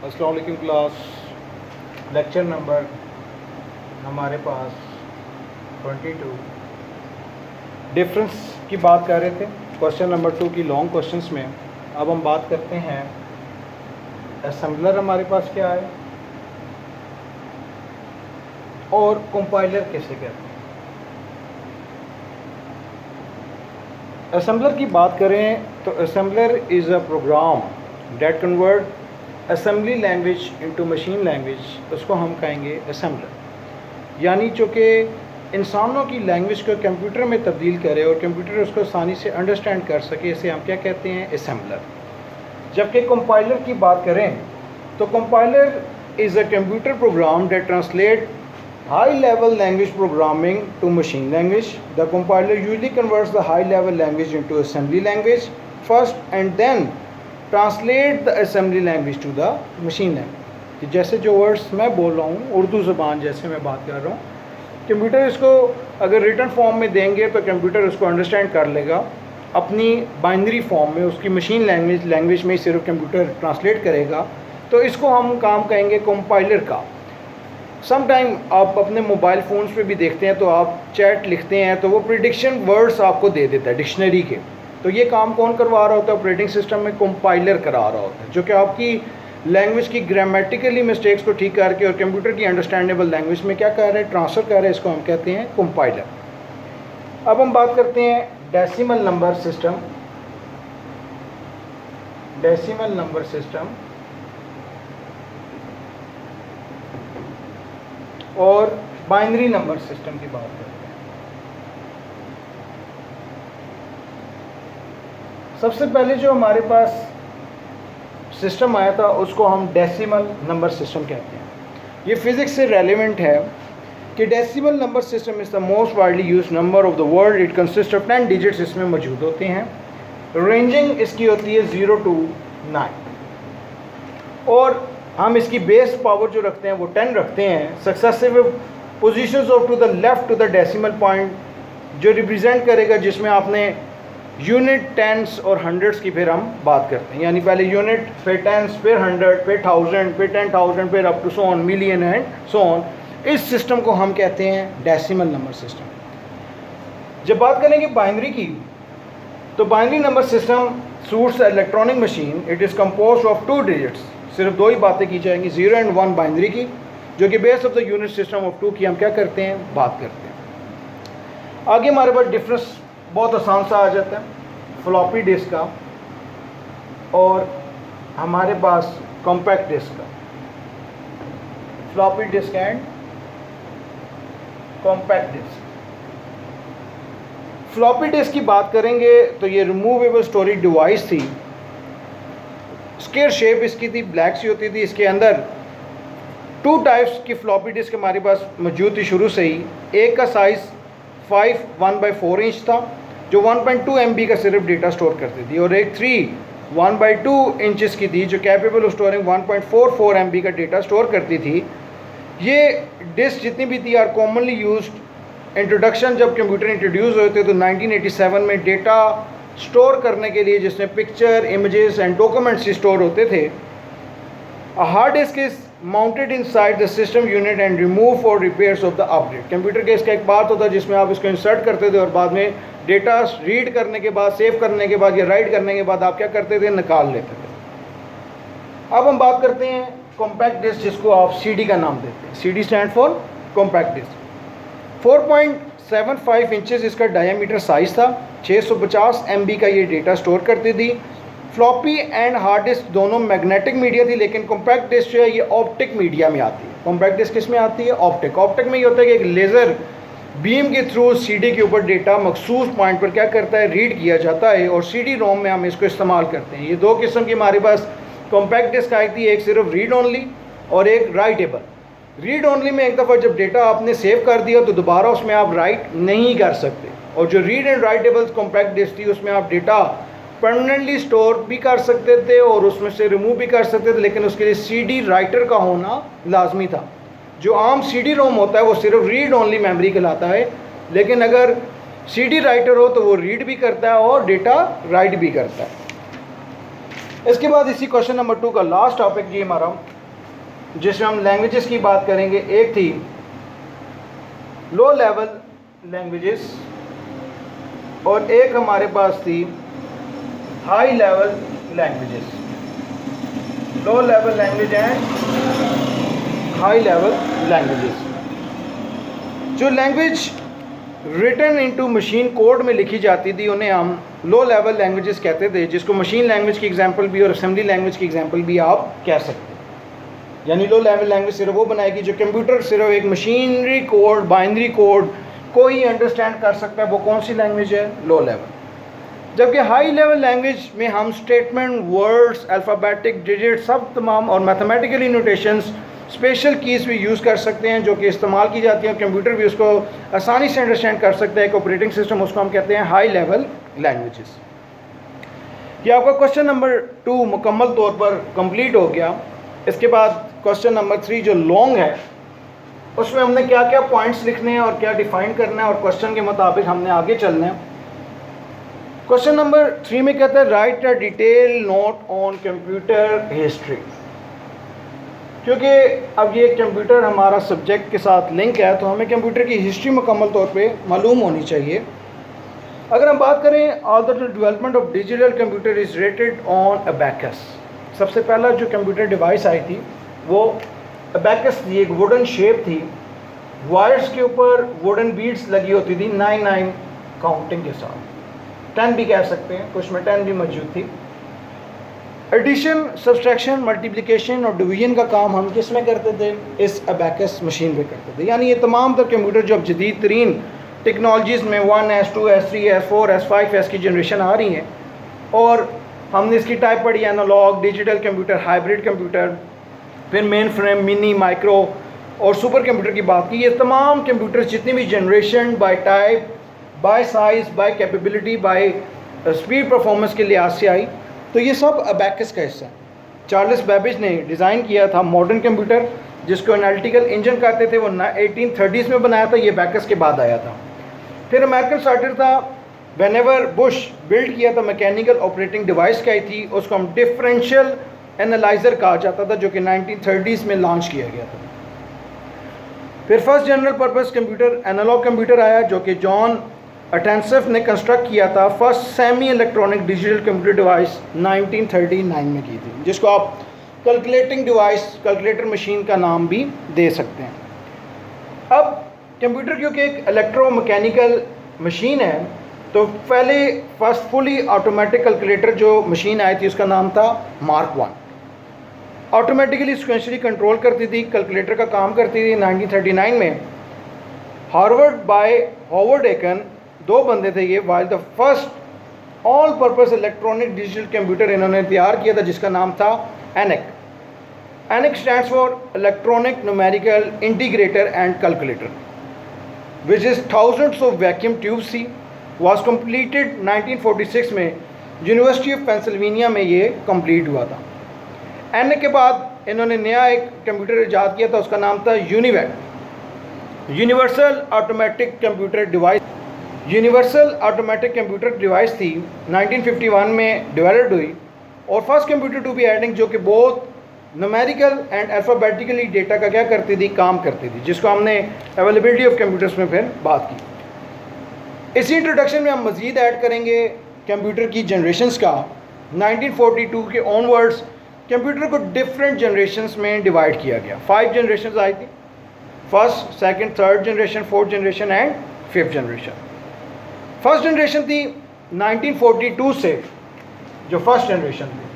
अस्सलाम वालेकुम class. Lecture number हमारे पास 22 डिफरेंस की बात कर रहे थे। क्वेश्चन नंबर 2 की लॉन्ग क्वेश्चंस में अब हम बात करते हैं असेंबलर हमारे पास क्या है और कंपाइलर कैसे कहते हैं। असेंबलर की बात करें तो assembler is a program that convert assembly language into machine language, उसको हम कहेंगे असेंबलर। यानी जो कि इंसानों की लैंग्वेज को कंप्यूटर में तब्दील करे और कंप्यूटर उसको आसानी से अंडरस्टैंड कर सके, इसे हम क्या कहते हैं, असेंबलर। जबकि कंपाइलर की बात करें तो compiler is a computer program that translate high level language programming to machine language. The compiler usually converts the high level language into assembly language first and then translate the assembly language to the machine language. कि जैसे जो words मैं बोल रहा हूँ उर्दू ज़बान जैसे मैं बात कर रहा हूँ, कंप्यूटर इसको अगर रिटन फॉर्म में देंगे तो कंप्यूटर उसको अंडरस्टैंड कर लेगा, अपनी बाइनरी फॉर्म में उसकी मशीन लैंग्वेज में सिर्फ कंप्यूटर ट्रांसलेट करेगा। तो इसको हम काम कहेंगे कंपाइलर का। सम टाइम आप अपने मोबाइल फ़ोन्स पे भी देखते हैं तो आप चैट लिखते हैं तो वो प्रिडिक्शन वर्ड्स आपको दे देता है डिक्शनरी के। तो ये काम कौन करवा रहा होता है? ऑपरेटिंग सिस्टम में कंपाइलर करा रहा होता है, जो कि आपकी लैंग्वेज की ग्रामेटिकली मिस्टेक्स को ठीक करके और कंप्यूटर की अंडरस्टैंडेबल लैंग्वेज में क्या कर रहे हैं, ट्रांसफ़र कर रहे हैं। इसको हम कहते हैं कंपाइलर। अब हम बात करते हैं decimal number system. Decimal number system और बाइनरी नंबर सिस्टम की बात करते हैं। सबसे पहले जो हमारे पास सिस्टम आया था उसको हम डेसिमल नंबर सिस्टम कहते हैं। ये फिज़िक्स से रेलेवेंट है कि decimal number system is the most widely used number of the world. It consist of 10 digits इसमें मौजूद होते हैं। रेंजिंग इसकी होती है 0 to 9 और हम इसकी बेस पावर जो रखते हैं वो 10 रखते हैं। Successive positions of to the left to the decimal point जो रिप्रेजेंट करेगा, जिसमें आपने यूनिट, टेंस और हंड्रेड्स की फिर हम बात करते हैं। यानी पहले यूनिट, फिर टेंस, फिर हंड्रेड, फिर थाउजेंड, फिर 10,000, फिर up to so on million and so on. इस सिस्टम को हम कहते हैं डेसिमल नंबर सिस्टम। जब बात करेंगे बाइनरी की तो binary number system suits electronic machine. It is composed of 2 digits. सिर्फ 2 ही बातें की जाएंगी, 0 and 1 बाइनरी की, जो कि base of the unit system of 2 की हम क्या करते हैं, बात करते हैं। आगे हमारे पास डिफरेंस बहुत आसान सा आ जाता है, फ्लॉपी डिस्क का और हमारे पास कॉम्पैक्ट डिस्क का। Floppy disk and compact disc. Floppy disk की बात करेंगे तो ये रिमूवेबल स्टोरेज डिवाइस थी। स्क्वायर शेप इसकी थी, ब्लैक सी होती थी। इसके अंदर 2 टाइप्स की फ्लॉपी डिस्क हमारे पास मौजूद थी शुरू से ही। एक का साइज़ 1/4 इंच था जो 1.2 MB का सिर्फ डेटा स्टोर करती थी, और एक 1/2 इंचेस की थी जो कैपेबल ऑफ स्टोरिंग 1.44 MB का डेटा स्टोर करती थी। ये डिस्क जितनी भी थी आर कॉमनली यूज्ड। इंट्रोडक्शन जब कंप्यूटर इंट्रोड्यूस हुए थे तो 1987 में डेटा स्टोर करने के लिए, जिसमें picture, images and documents store होते थे। A hard disk is mounted inside the system unit and remove for repairs of the update. Computer के इसका एक पार्ट होता है जिसमें आप इसको इंसर्ट करते थे और बाद में डेटा रीड करने के बाद, सेव करने के बाद या राइट करने के बाद आप क्या करते थे, निकाल लेते थे। अब हम बात करते हैं कॉम्पैक्ट डिस्क, जिसको आप CD का नाम देते हैं। CD stand for compact disc. 4.75 inches इसका डायमीटर साइज़ था। 650 MB का ये डेटा स्टोर करती थी। फ्लॉपी एंड हार्ड डिस्क दोनों मैग्नेटिक मीडिया थी, लेकिन कॉम्पैक्ट डिस्क जो है ये ऑप्टिक मीडिया में आती है। कॉम्पैक्ट डिस्क किस में आती है, ऑप्टिक। ऑप्टिक में ये होता है कि एक लेज़र बीम के थ्रू CD के ऊपर डेटा मखसूस पॉइंट पर क्या करता है, रीड किया जाता है, और CD रोम में हम इसको इस्तेमाल करते हैं। ये 2 किस्म की हमारे पास कॉम्पैक्ट डिस्क आई थी, एक सिर्फ रीड ओनली और एक राइटेबल। रीड ओनली में एक दफ़ा जब डेटा आपने सेव कर दिया तो दोबारा उसमें आप राइट नहीं कर सकते, और जो read and writable compact disc थी उसमें आप डेटा परमानेंटली स्टोर भी कर सकते थे और उसमें से रिमूव भी कर सकते थे, लेकिन उसके लिए CD राइटर का होना लाजमी था। जो आम CD रोम होता है वो सिर्फ रीड ओनली मेमोरी कहलाता है, लेकिन अगर CD राइटर हो तो वो रीड भी करता है और डेटा राइट भी करता है। इसके बाद इसी क्वेश्चन नंबर 2 का लास्ट टॉपिक ये हमारा जिसमें हम लैंग्वेजेस की बात करेंगे। एक थी लो लेवल लैंग्वेजेस और एक हमारे पास थी high level languages. Low level language and high level languages. जो language written into machine code में लिखी जाती थी उन्हें हम लो लेवल लैंग्वेजेस कहते थे, जिसको मशीन लैंग्वेज की एग्जांपल भी और असेंबली लैंग्वेज की एग्जांपल भी आप कह सकते हैं। यानी लो लेवल लैंग्वेज सिर्फ वो बनाएगी जो कंप्यूटर सिर्फ एक मशीनरी कोड, बाइनरी कोड कोई अंडरस्टैंड कर सकता है, वो कौन सी लैंग्वेज है? Low level. जबकि हाई लेवल लैंग्वेज में हम स्टेटमेंट, वर्ड्स, अल्फ़ाबेटिक डिजिट सब तमाम और मैथमेटिकली नोटेशंस, स्पेशल कीज़ भी यूज़ कर सकते हैं जो कि इस्तेमाल की जाती हैं। कंप्यूटर भी उसको आसानी से अंडरस्टैंड कर सकता है, एक ऑपरेटिंग सिस्टम, उसको हम कहते हैं हाई लेवल लैंग्वेजेस। ये आपका क्वेश्चन नंबर 2 मुकम्मल तौर पर कंप्लीट हो गया। इसके बाद क्वेश्चन नंबर 3 जो लॉन्ग है उसमें हमने क्या क्या पॉइंट्स लिखने हैं और क्या डिफाइन करना है और क्वेश्चन के मुताबिक हमने आगे चलना है। क्वेश्चन नंबर 3 में कहता है right a detail note on computer history. क्योंकि अब ये कंप्यूटर हमारा सब्जेक्ट के साथ लिंक है तो हमें कंप्यूटर की हिस्ट्री मुकम्मल तौर पे मालूम होनी चाहिए। अगर हम बात करें all the development of digital computer is rated on abacus. सबसे पहला जो कंप्यूटर डिवाइस आई थी वो अबैकस थी, एक वुडन शेप थी, वायर्स के ऊपर वुडन बीड्स लगी होती थी 9 काउंटिंग के साथ, 10 भी कह सकते हैं, कुछ में 10 भी मौजूद थी। एडिशन, सब्सट्रैक्शन, मल्टीप्लिकेशन और डिवीजन का काम हम किस में करते थे? इस अबैकस मशीन पे करते थे। यानी ये तमाम तर कंप्यूटर जो अब जदीद तरीन टेक्नोलॉजीज़ में 1S, 2S, 3S, 4S, 5S की जनरेशन आ रही हैं और हमने इसकी टाइप पढ़ी analogue, digital computer, hybrid computer, फिर मेन फ्रेम, मिनी, माइक्रो और सुपर कंप्यूटर की बात की। ये तमाम कंप्यूटर जितनी भी generation by type, by size, by capability, by speed performance के लिहाज से आई, तो ये सब अबैकस का हिस्सा है। चार्ल्स बेबेज ने डिज़ाइन किया था मॉडर्न कंप्यूटर जिसको एनालिटिकल इंजन कहते थे, वो 1830s में बनाया था, ये अबैकस के बाद आया था। फिर अमेरिकन स्टार्टर था व्हेनेवर बुश बिल्ड किया था मैकेनिकल ऑपरेटिंग डिवाइस की आई थी, उसको हम डिफरेंशियल एनालाइज़र कहा जाता था, जो कि 1930s में लॉन्च किया गया था। फिर first general purpose computer analogue computer आया जो कि जॉन अटेंसिव ने कंस्ट्रक्ट किया था। First semi electronic digital computer device 1939 में की थी, जिसको आप कैलकुलेटिंग डिवाइस, कैलकुलेटर मशीन का नाम भी दे सकते हैं। अब कंप्यूटर क्योंकि एक इलेक्ट्रोमैकेनिकल मशीन है तो पहले फर्स्ट फुली ऑटोमेटिक कैलकुलेटर जो मशीन आई थी उसका नाम था मार्क 1। ऑटोमेटिकली सिक्वेंशली कंट्रोल करती थी, कैलकुलेटर का काम करती थी। 1939 में हॉवर्ड एकन, 2 बंदे थे ये, while the first all purpose electronic digital computer इन्होंने तैयार किया था जिसका नाम था ENIAC. ENIAC stands for electronic numerical integrator and calculator which is thousands of vacuum tubes थी। वॉज कम्प्लीटेड 1946 में यूनिवर्सिटी ऑफ पेंसिल्वेनिया में ये कंप्लीट हुआ था। एनिक के बाद इन्होंने नया एक कंप्यूटर ईजाद किया था, उसका नाम था UNIVAC, universal automatic computer device. Universal automatic computer device थी 1951 में डेवलप्ड हुई और first computer to be adding जो कि बहुत न्यूमेरिकल एंड अल्फ़ाबेटिकली डेटा का क्या करती थी, काम करती थी, जिसको हमने अवेलेबिलिटी ऑफ कंप्यूटर्स में फिर बात की। इसी इंट्रोडक्शन में हम मज़ीद ऐड करेंगे कंप्यूटर की जनरेशन्स का। 1942 के ऑनवर्ड्स कंप्यूटर को डिफरेंट जनरेशन्स में डिवाइड किया गया। 5 जनरेशन्स आई थी, first, second, third generation, fourth generation and fifth generation. First generation थी 1942 से, जो फर्स्ट जनरेशन थी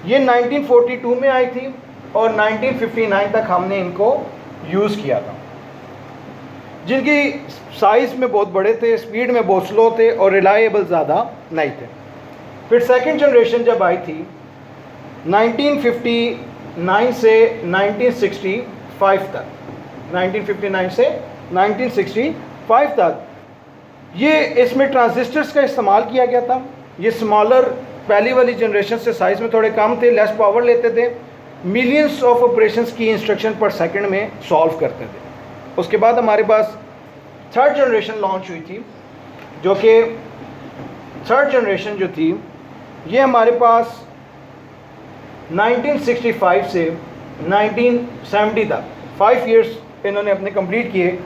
ये 1942 में आई थी और 1959 तक हमने इनको यूज़ किया था, जिनकी साइज़ में बहुत बड़े थे, स्पीड में बहुत स्लो थे और रिलायबल ज़्यादा नहीं थे। फिर सेकंड जनरेशन जब आई थी 1959 से 1965 तक, 1959 से 1965 तक ये इसमें ट्रांजिस्टर्स का इस्तेमाल किया गया था। ये स्मॉलर पहली वाली जनरेशन से साइज़ में थोड़े कम थे, लेस पावर लेते थे, मिलियंस ऑफ ऑपरेशंस की इंस्ट्रक्शन पर सेकंड में सॉल्व करते थे। उसके बाद हमारे पास थर्ड जनरेशन लॉन्च हुई थी, जो कि थर्ड जनरेशन जो थी ये हमारे पास 1965 से 1970 तक 5 ईयर्स इन्होंने अपने कंप्लीट किए।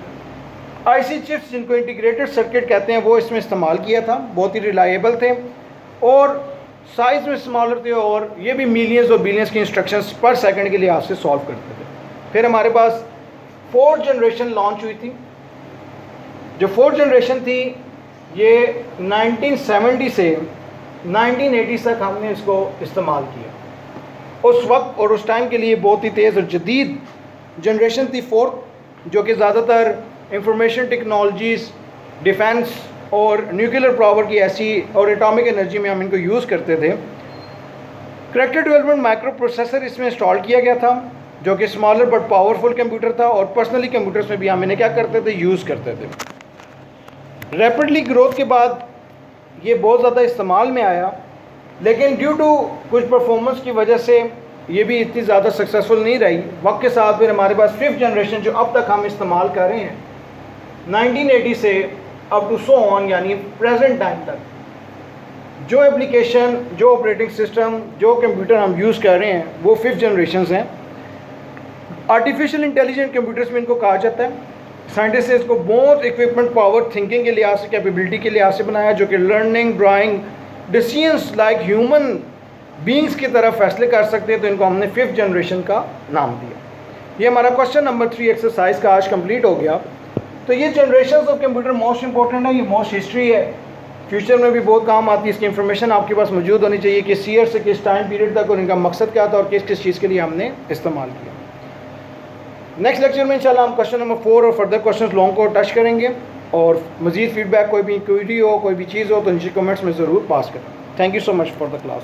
आईसी चिप्स जिनको इंटीग्रेटेड सर्किट कहते हैं वो इसमें इस्तेमाल किया था, बहुत ही रिलायबल थे और साइज़ में स्मॉलर थे और ये भी मिलियंस और बिलियंस की इंस्ट्रक्शंस पर सेकंड के लिए आपसे सॉल्व करते थे। फिर हमारे पास 4th जनरेशन लॉन्च हुई थी। जो 4th जनरेशन थी ये 1970 से 1980 तक हमने इसको इस्तेमाल किया। उस वक्त और उस टाइम के लिए बहुत ही तेज़ और जदीद जनरेशन थी 4th, जो कि ज़्यादातर इंफॉर्मेशन टेक्नोलॉजीज़, डिफेंस और न्यूक्लियर पावर की ऐसी और एटॉमिक एनर्जी में हम इनको यूज़ करते थे। करैक्टर डेवलपमेंट माइक्रो प्रोसेसर इसमें इंस्टॉल किया गया था जो कि स्मॉलर बट पावरफुल कंप्यूटर था और पर्सनली कंप्यूटर्स में भी हम इन्हें क्या करते थे, यूज़ करते थे। रैपिडली ग्रोथ के बाद ये बहुत ज़्यादा इस्तेमाल में आया, लेकिन ड्यू टू कुछ परफॉर्मेंस की वजह से ये भी इतनी ज़्यादा सक्सेसफुल नहीं रही। वक्त के साथ फिर हमारे पास 5th जनरेशन जो अब तक हम इस्तेमाल कर रहे हैं 1980 से अप टू सो ऑन, यानी प्रेजेंट टाइम तक जो एप्लीकेशन, जो ऑपरेटिंग सिस्टम, जो कंप्यूटर हम यूज़ कर रहे हैं वो 5th जनरेशन्स हैं। आर्टिफिशियल इंटेलिजेंट कंप्यूटर्स में इनको कहा जाता है। साइंटिस्ट ने इसको बहुत इक्विपमेंट, पावर, थिंकिंग के लिहाज से, कैपेबिलिटी के लिहाज से बनाया, जो कि learning, drawing, decisions like human beings की तरह फैसले कर सकते हैं, तो इनको हमने 5th जनरेशन का नाम दिया। ये हमारा क्वेश्चन नंबर 3 एक्सरसाइज का आज कंप्लीट हो गया। तो ये generation of computer most important है, ये मोस्ट हिस्ट्री है, फ्यूचर में भी बहुत काम आती है। इसकी इंफॉर्मेशन आपके पास मौजूद होनी चाहिए कि किस ईयर से किस टाइम पीरियड तक और इनका मकसद क्या था और किस किस चीज़ के लिए हमने इस्तेमाल किया। नेक्स्ट लेक्चर में इंशाल्लाह हम क्वेश्चन नंबर 4 और फर्दर क्वेश्चंस लॉन्ग को टच करेंगे और मज़ीद फीडबैक, कोई भी इंक्वायरी हो, कोई भी चीज़ हो तो नीचे कमेंट्स में ज़रूर पास करें। Thank you so much for the class.